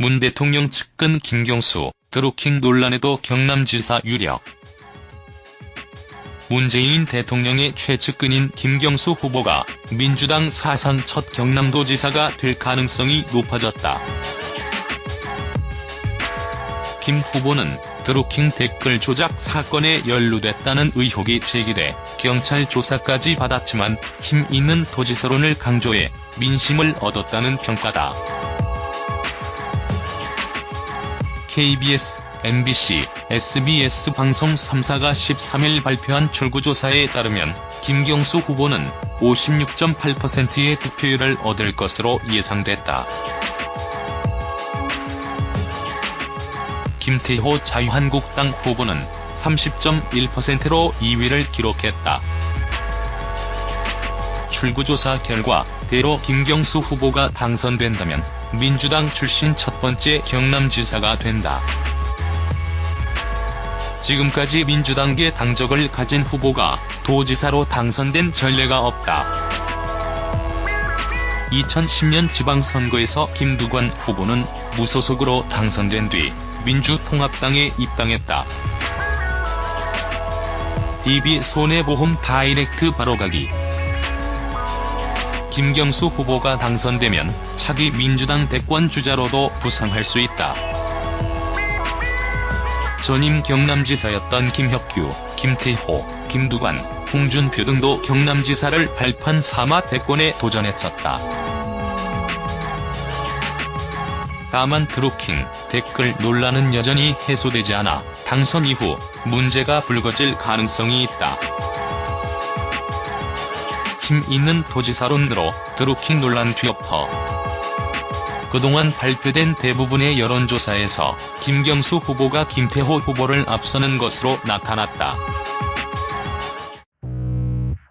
문 대통령 측근 김경수, 드루킹 논란에도 경남지사 유력. 문재인 대통령의 최측근인 김경수 후보가 민주당 사상 첫 경남도지사가 될 가능성이 높아졌다. 김 후보는 드루킹 댓글 조작 사건에 연루됐다는 의혹이 제기돼 경찰 조사까지 받았지만 힘 있는 도지사론을 강조해 민심을 얻었다는 평가다. KBS, MBC, SBS 방송 3사가 13일 발표한 출구조사에 따르면 김경수 후보는 56.8%의 득표율을 얻을 것으로 예상됐다. 김태호 자유한국당 후보는 30.1%로 2위를 기록했다. 출구조사 결과 대로 김경수 후보가 당선된다면 민주당 출신 첫 번째 경남지사가 된다. 지금까지 민주당계 당적을 가진 후보가 도지사로 당선된 전례가 없다. 2010년 지방선거에서 김두관 후보는 무소속으로 당선된 뒤 민주통합당에 입당했다. DB손해보험 다이렉트 바로가기. 김경수 후보가 당선되면 차기 민주당 대권주자로도 부상할 수 있다. 전임 경남지사였던 김혁규, 김태호, 김두관, 홍준표 등도 경남지사를 발판 삼아 대권에 도전했었다. 다만 드루킹 댓글 논란은 여전히 해소되지 않아 당선 이후 문제가 불거질 가능성이 있다. 힘 있는 도지사론으로 드루킹 논란 뒤엎어 그동안 발표된 대부분의 여론조사에서 김경수 후보가 김태호 후보를 앞서는 것으로 나타났다.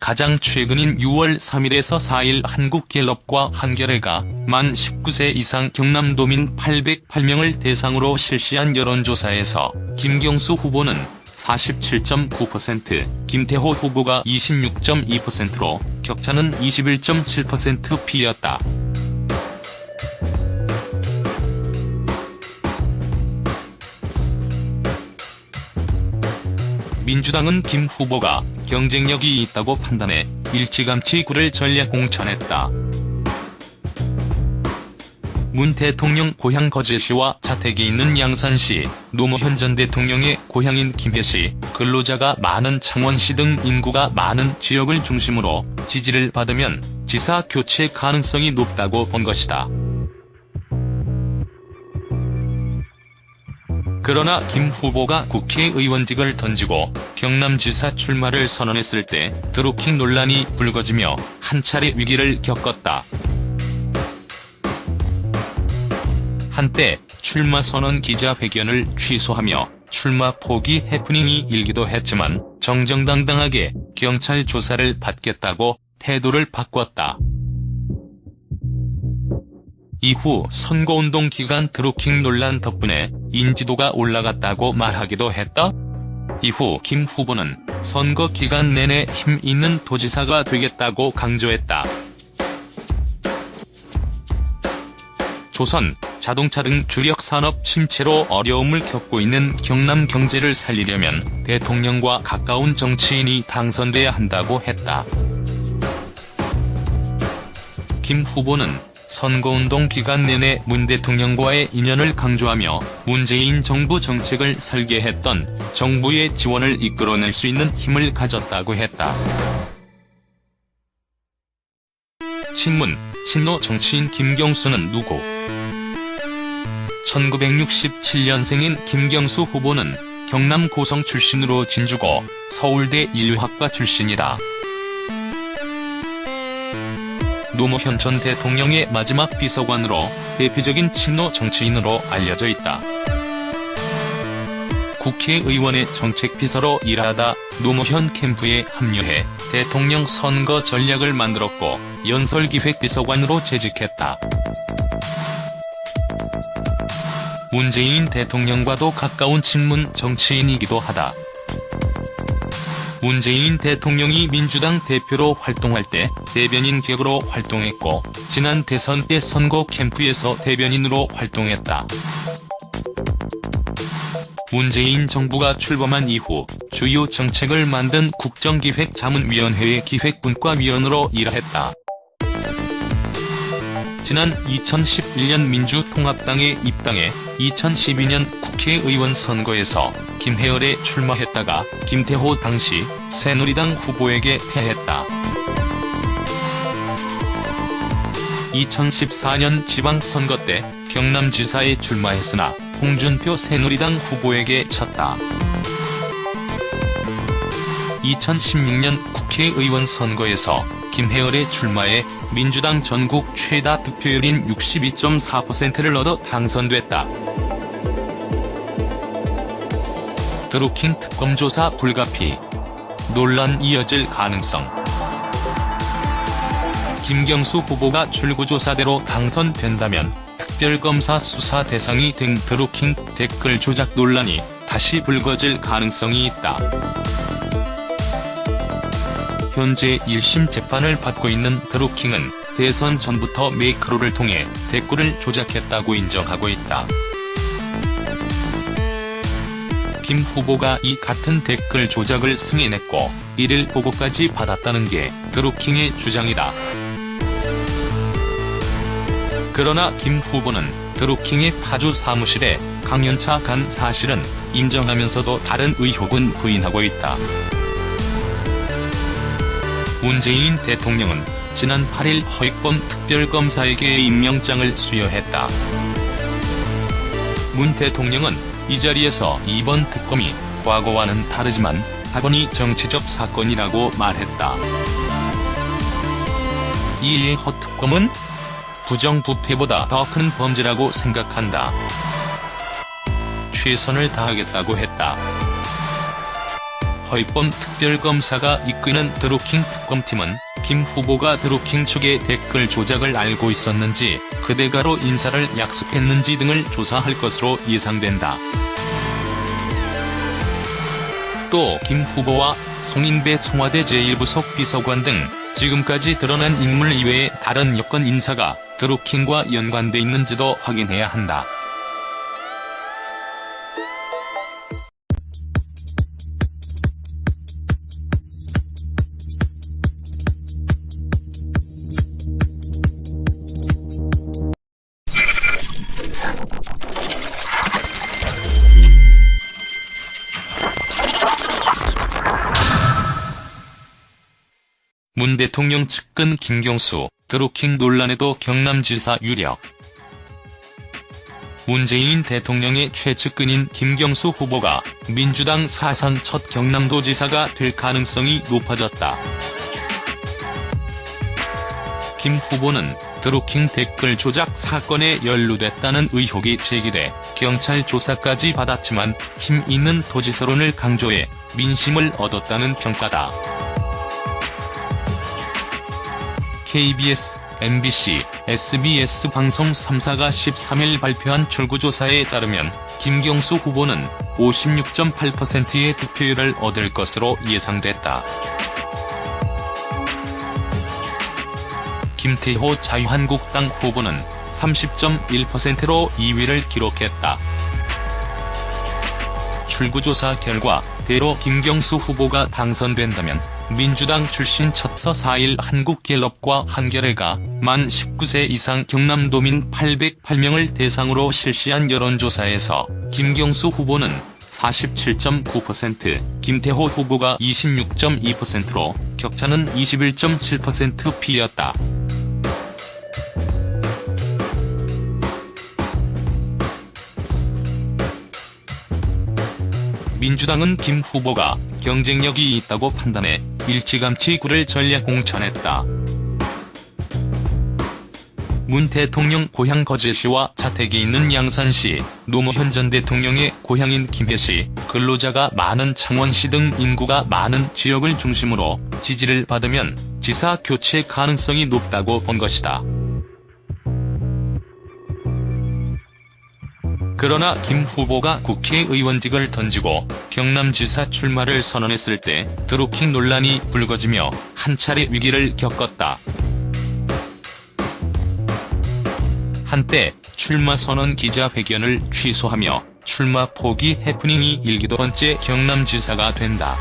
가장 최근인 6월 3일에서 4일 한국갤럽과 한겨레가 만 19세 이상 경남도민 808명을 대상으로 실시한 여론조사에서 김경수 후보는 47.9%, 김태호 후보가 26.2%로 격차는 21.7%포였다. 민주당은 김 후보가 경쟁력이 있다고 판단해 일찌감치 그를 전략 공천했다. 문 대통령 고향 거제시와 자택이 있는 양산시, 노무현 전 대통령의 고향인 김해시, 근로자가 많은 창원시 등 인구가 많은 지역을 중심으로 지지를 받으면 지사 교체 가능성이 높다고 본 것이다. 그러나 김 후보가 국회의원직을 던지고 경남지사 출마를 선언했을 때 드루킹 논란이 불거지며 한 차례 위기를 겪었다. 한때 출마 선언 기자회견을 취소하며 출마 포기 해프닝이 일기도 했지만 정정당당하게 경찰 조사를 받겠다고 태도를 바꿨다. 이후 선거운동 기간 드루킹 논란 덕분에 인지도가 올라갔다고 말하기도 했다. 이후 김 후보는 선거 기간 내내 힘 있는 도지사가 되겠다고 강조했다. 조선, 자동차 등 주력 산업 침체로 어려움을 겪고 있는 경남 경제를 살리려면 대통령과 가까운 정치인이 당선돼야 한다고 했다. 김 후보는 선거운동 기간 내내 문 대통령과의 인연을 강조하며 문재인 정부 정책을 설계했던 정부의 지원을 이끌어낼 수 있는 힘을 가졌다고 했다. 신문, 친노 정치인 김경수는 누구? 1967년생인 김경수 후보는 경남 고성 출신으로 진주고 서울대 인류학과 출신이다. 노무현 전 대통령의 마지막 비서관으로 대표적인 친노 정치인으로 알려져 있다. 국회의원의 정책비서로 일하다 노무현 캠프에 합류해 대통령 선거 전략을 만들었고 연설기획비서관으로 재직했다. 문재인 대통령과도 가까운 친문 정치인이기도 하다. 문재인 대통령이 민주당 대표로 활동할 때 대변인 격으로 활동했고, 지난 대선 때 선거 캠프에서 대변인으로 활동했다. 문재인 정부가 출범한 이후 주요 정책을 만든 국정기획자문위원회의 기획분과위원으로 일했다. 지난 2011년 민주통합당에 입당해 2012년 국회의원 선거에서 김해열에 출마했다가 김태호 당시 새누리당 후보에게 패했다. 2014년 지방선거 때 경남지사에 출마했으나 홍준표 새누리당 후보에게 졌다. 2016년 국회의원 선거에서 김해열에 출마해 민주당 전국 최다 득표율인 62.4%를 얻어 당선됐다. 드루킹 특검 조사 불가피. 논란 이어질 가능성. 김경수 후보가 출구조사대로 당선된다면 특별검사 수사 대상이 된 드루킹 댓글 조작 논란이 다시 불거질 가능성이 있다. 현재 1심 재판을 받고 있는 드루킹은 대선 전부터 매크로를 통해 댓글을 조작했다고 인정하고 있다. 김 후보가 이 같은 댓글 조작을 승인했고 이를 보고까지 받았다는 게 드루킹의 주장이다. 그러나 김 후보는 드루킹의 파주 사무실에 강연차 간 사실은 인정하면서도 다른 의혹은 부인하고 있다. 문재인 대통령은 지난 8일 허익범 특별검사에게 임명장을 수여했다. 문 대통령은 이 자리에서 이번 특검이 과거와는 다르지만 다분히 정치적 사건이라고 말했다. 이에 허 특검은 부정부패보다 더 큰 범죄라고 생각한다. 최선을 다하겠다고 했다. 허익범 특별검사가 이끄는 드루킹 특검팀은 김 후보가 드루킹 측의 댓글 조작을 알고 있었는지 그대가로 인사를 약속했는지 등을 조사할 것으로 예상된다. 또 김 후보와 송인배 청와대 제1부속 비서관 등 지금까지 드러난 인물 이외에 다른 여권 인사가 드루킹과 연관돼 있는지도 확인해야 한다. 문 대통령 측근 김경수, 드루킹 논란에도 경남지사 유력. 문재인 대통령의 최측근인 김경수 후보가 민주당 사상 첫 경남도지사가 될 가능성이 높아졌다. 김 후보는 드루킹 댓글 조작 사건에 연루됐다는 의혹이 제기돼 경찰 조사까지 받았지만 힘 있는 도지사론을 강조해 민심을 얻었다는 평가다. KBS, MBC, SBS 방송 3사가 13일 발표한 출구조사에 따르면 김경수 후보는 56.8%의 득표율을 얻을 것으로 예상됐다. 김태호 자유한국당 후보는 30.1%로 2위를 기록했다. 출구조사 결과 대로 김경수 후보가 당선된다면 민주당 출신 첫서 4일 한국갤럽과 한겨레가 만 19세 이상 경남도민 808명을 대상으로 실시한 여론조사에서 김경수 후보는 47.9%, 김태호 후보가 26.2%로 격차는 21.7%포였다. 민주당은 김 후보가 경쟁력이 있다고 판단해 일찌감치 그를 전략 공천했다. 문 대통령 고향 거제시와 자택이 있는 양산시, 노무현 전 대통령의 고향인 김해시, 근로자가 많은 창원시 등 인구가 많은 지역을 중심으로 지지를 받으면 지사 교체 가능성이 높다고 본 것이다. 그러나 김 후보가 국회의원직을 던지고 경남지사 출마를 선언했을 때 드루킹 논란이 불거지며 한 차례 위기를 겪었다. 한때 출마 선언 기자회견을 취소하며 출마 포기 해프닝이 일기도 번째 경남지사가 된다.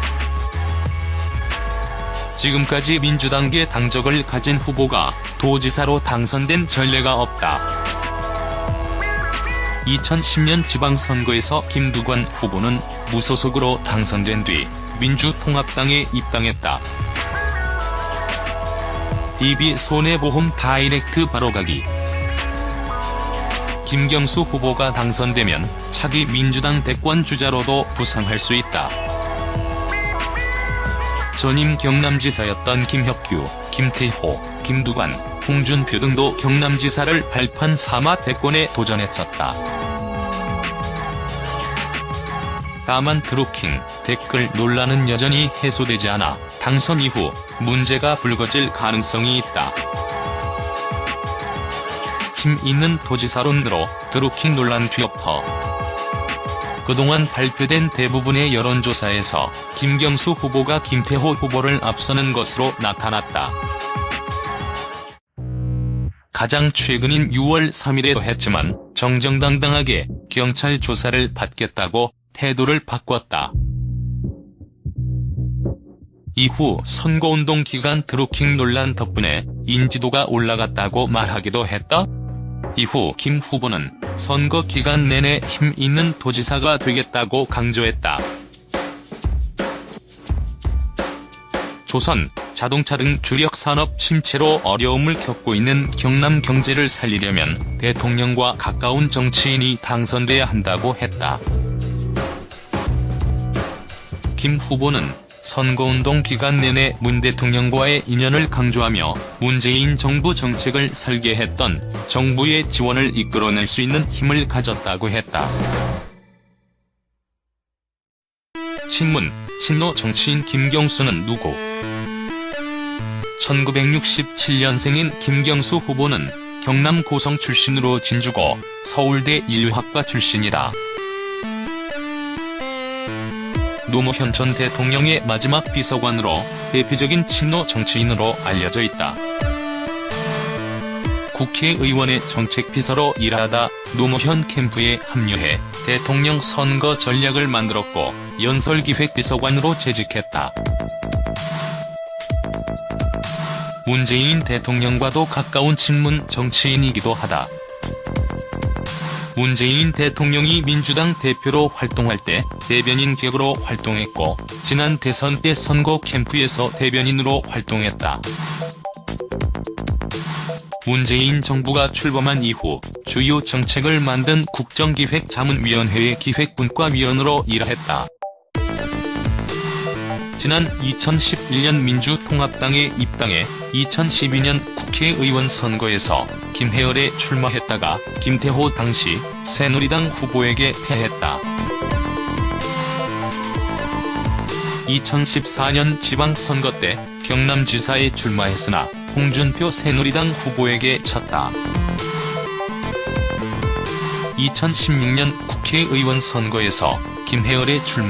지금까지 민주당계 당적을 가진 후보가 도지사로 당선된 전례가 없다. 2010년 지방선거에서 김두관 후보는 무소속으로 당선된 뒤 민주통합당에 입당했다. DB손해보험 다이렉트 바로가기. 김경수 후보가 당선되면 차기 민주당 대권 주자로도 부상할 수 있다. 전임 경남지사였던 김혁규, 김태호, 김두관, 홍준표 등도 경남지사를 발판 삼아 대권에 도전했었다. 다만 드루킹, 댓글 논란은 여전히 해소되지 않아 당선 이후 문제가 불거질 가능성이 있다. 힘 있는 도지사론으로 드루킹 논란 뒤엎어. 그동안 발표된 대부분의 여론조사에서 김경수 후보가 김태호 후보를 앞서는 것으로 나타났다. 가장 최근인 6월 3일에도 했지만 정정당당하게 경찰 조사를 받겠다고 태도를 바꿨다. 이후 선거운동 기간 드루킹 논란 덕분에 인지도가 올라갔다고 말하기도 했다. 이후 김 후보는 선거 기간 내내 힘 있는 도지사가 되겠다고 강조했다. 조선, 자동차 등 주력 산업 침체로 어려움을 겪고 있는 경남 경제를 살리려면 대통령과 가까운 정치인이 당선돼야 한다고 했다. 김 후보는 선거운동 기간 내내 문 대통령과의 인연을 강조하며 문재인 정부 정책을 설계했던 정부의 지원을 이끌어낼 수 있는 힘을 가졌다고 했다. 친문, 친노 정치인 김경수는 누구? 1967년생인 김경수 후보는 경남 고성 출신으로 진주고 서울대 인류학과 출신이다. 노무현 전 대통령의 마지막 비서관으로 대표적인 친노 정치인으로 알려져 있다. 국회의원의 정책비서로 일하다 노무현 캠프에 합류해 대통령 선거 전략을 만들었고 연설기획비서관으로 재직했다. 문재인 대통령과도 가까운 친문 정치인이기도 하다. 문재인 대통령이 민주당 대표로 활동할 때 대변인 격으로 활동했고 지난 대선 때 선거 캠프에서 대변인으로 활동했다. 문재인 정부가 출범한 이후 주요 정책을 만든 국정기획자문위원회의 기획분과위원으로 일했다. 지난 2011년 민주통합당에 입당해 2012년 국회의원 선거에서 김해열에 출마했다가 김태호 당시 새누리당 후보에게 패했다. 2014년 지방선거 때 경남지사에 출마했으나 홍준표 새누리당 후보에게 졌다. 2016년 국회의원 선거에서 김해열에 출마